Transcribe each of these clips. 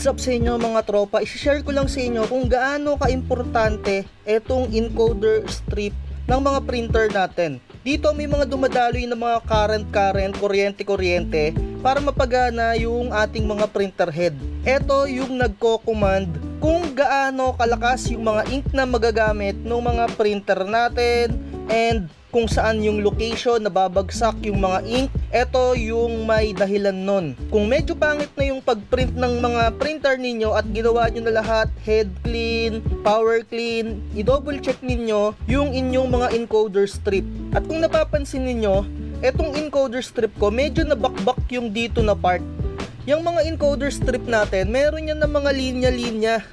What's up sa inyo mga tropa? I-share ko lang sa inyo kung gaano ka-importante etong encoder strip ng mga printer natin. Dito may mga dumadaloy na mga current, kuryente para mapagana yung ating mga printer head. Ito yung nagko-command kung gaano kalakas yung mga ink na magagamit ng mga printer natin and kung saan yung location na babagsak yung mga ink. Ito yung may dahilan nun. Kung medyo pangit na yung pagprint ng mga printer ninyo at ginawa nyo na lahat, head clean, power clean, i-double check ninyo yung inyong mga encoder strip. At kung napapansin ninyo, etong encoder strip ko medyo nabakbak yung dito na part. Yung mga encoder strip natin, meron yan na mga linya-linya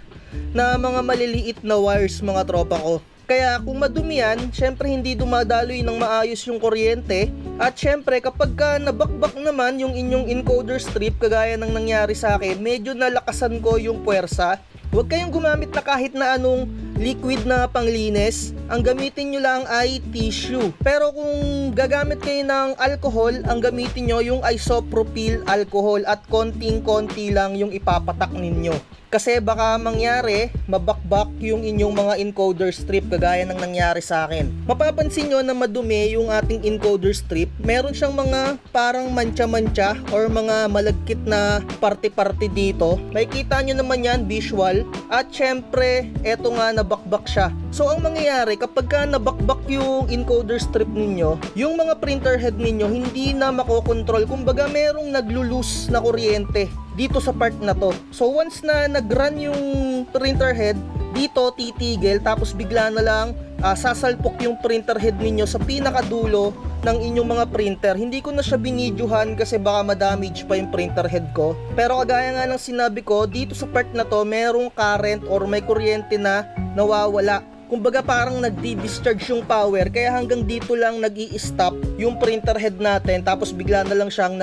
na mga maliliit na wires mga tropa ko. Kaya kung madumi yan, syempre hindi dumadaloy ng maayos yung kuryente. At syempre kapag ka nabakbak naman yung inyong encoder strip, kagaya ng nangyari sa akin, medyo nalakasan ko yung puwersa. Huwag kayong gumamit na kahit na anong liquid na panglinis. Ang gamitin nyo lang ay tissue. Pero kung gagamit kayo ng alcohol, ang gamitin nyo yung isopropyl alcohol at konting-konti lang yung ipapatak ninyo. Kasi baka mangyari, mabakbak yung inyong mga encoder strip kagaya ng nangyari sa akin. Mapapansin nyo na madumi yung ating encoder strip. Meron siyang mga parang mancha-mancha or mga malagkit na parte-parte dito. Makikita nyo naman yan, visual. At syempre, eto nga nabakbak siya. So ang mangyayari, kapag ka nabakbak yung encoder strip ninyo, yung mga printer head ninyo hindi na makokontrol. Kumbaga merong naglo-loose na kuryente dito sa part na to. So once na nag-run yung printer head, dito titigil tapos bigla na lang sasalpok yung printer head ninyo sa pinakadulo ng inyong mga printer. Hindi ko na siya binidyohan kasi baka ma-damage pa yung printer head ko. Pero kagaya nga ng sinabi ko, dito sa part na to merong current or may kuryente na nawawala. Kumbaga parang nagdi-discharge yung power kaya hanggang dito lang nag-i-stop yung printer head natin tapos bigla na lang siyang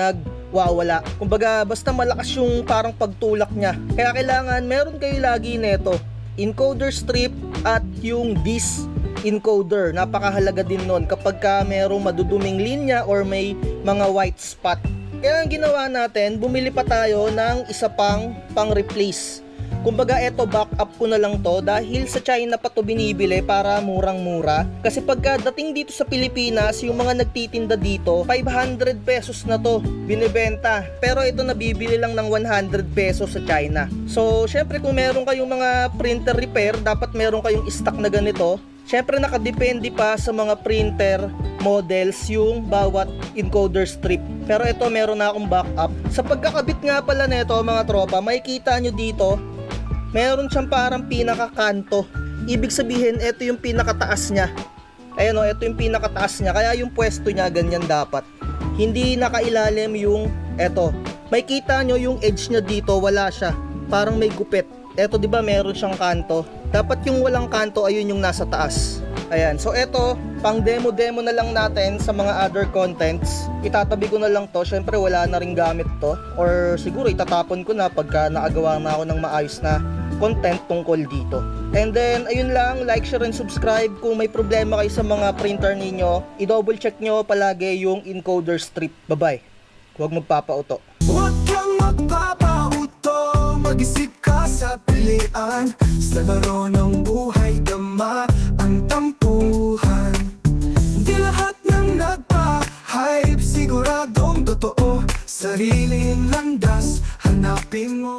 wala. Kumbaga basta malakas yung parang pagtulak niya. Kaya kailangan meron kayo lagi nito, encoder strip at yung disk encoder. Napakahalaga din nun kapag ka merong maduduming linya or may mga white spot. Kaya ang ginawa natin, bumili pa tayo ng isa pang replace. Kumbaga eto backup ko na lang to dahil sa China pa to binibili para murang-mura. Kasi pagka dating dito sa Pilipinas, yung mga nagtitinda dito, 500 pesos na to binibenta. Pero ito nabibili lang ng 100 pesos sa China. So syempre kung meron kayong mga printer repair, dapat meron kayong stock na ganito. Syempre nakadepende pa sa mga printer models yung bawat encoder strip. Pero ito meron na akong backup. Sa pagkakabit nga pala nito mga tropa, makikita nyo dito, meron siyang parang pinakakanto. Ibig sabihin, ito yung pinakataas niya. Ayan o, ito yung pinakataas niya. Kaya yung pwesto niya, ganyan dapat. Hindi nakailalim yung ito. May kita nyo yung edge niya dito, wala siya. Parang may gupit. Ito diba meron siyang kanto. Dapat yung walang kanto, ayun yung nasa taas. Ayan, so ito, pang demo na lang natin sa mga other contents. Itatabi ko na lang to, syempre wala na rin gamit to. Or siguro itatapon ko na pagka nakagawa na ako ng maayos na content tungkol dito. And then, ayun lang, like, share, and subscribe. Kung may problema kayo sa mga printer ninyo, i-double check nyo palagi yung encoder strip. Bye-bye. Huwag magpapauto. Huwag kang magpapauto, mag-isip ka sa pilian. Sa laro ng buhay, dama ang tampuhan. Di lahat ng nagpa-hype, siguradong totoo. Sariling landas, hanapin mo.